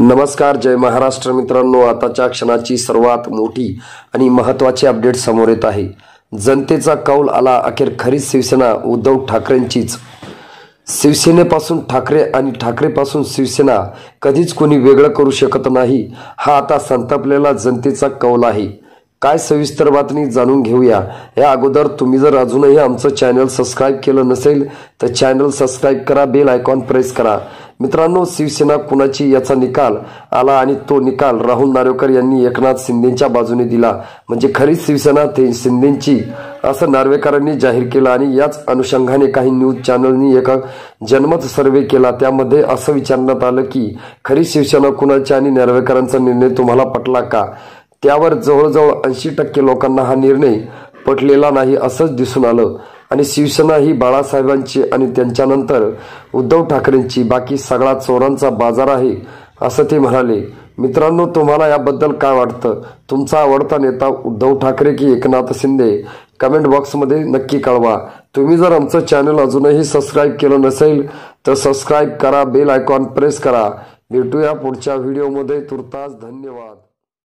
नमस्कार, जय महाराष्ट्र मित्रांनो। आताच्या क्षणाची सर्वात मोठी आणि महत्त्वाची अपडेट समोर येत आहे। जनतेचा कौल आला, अखेर खरी शिवसेना उद्धव ठाकरेंचीच। शिवसेनेपासून ठाकरे आणि ठाकरेपासून शिवसेना कधीच कोणी वेगळं करू शकत नाही, हा आता संतापलेला जनतेचा कौल आहे। काय सविस्तर बातमी जाणून घेऊया। या अगोदर तुम्ही जर अजूनही आमचं चॅनल सबस्क्राइब केलं नसेल तर चॅनल सबस्क्राइब करा, बेल आयकॉन प्रेस करा। मित्रांनो, शिवसेना कुणाची याचा निकाल आला आणि तो निकाल राहुल नार्वेकर यांनी एकनाथ शिंदेच्या बाजूने दिला। म्हणजे खरी शिवसेना ते शिंदेची असं नार्वेकरांनी जाहीर केलं। आणि याच अनुषंगाने काही न्यूज चॅनलनी एक जनमत सर्वे केला। त्यामध्ये असं विचारण्यात आलं की खरी शिवसेना कुणाची आणि नार्वेकरांचा निर्णय तुम्हाला पटला का? त्यावर जवळजवळ 80% लोकांना हा निर्णय पटलेला नाही असंच दिसून आलं। आणि शिवसेना ही बाळासाहेबांची आणि त्यांच्यानंतर उद्धव ठाकरेंची, बाकी सगळा चोरांचा बाजार आहे असं ते म्हणाले। मित्रांनो, तुम्हाला याबद्दल काय वाटतं? तुमचा आवडता नेता उद्धव ठाकरे की एकनाथ शिंदे? कमेंट बॉक्समध्ये नक्की कळवा। तुम्ही जर आमचं चॅनल अजूनही सबस्क्राइब केलं नसेल तर सबस्क्राइब करा, बेल आयकॉन प्रेस करा। भेटूया पुढच्या व्हिडिओमध्ये। तुर्तास धन्यवाद।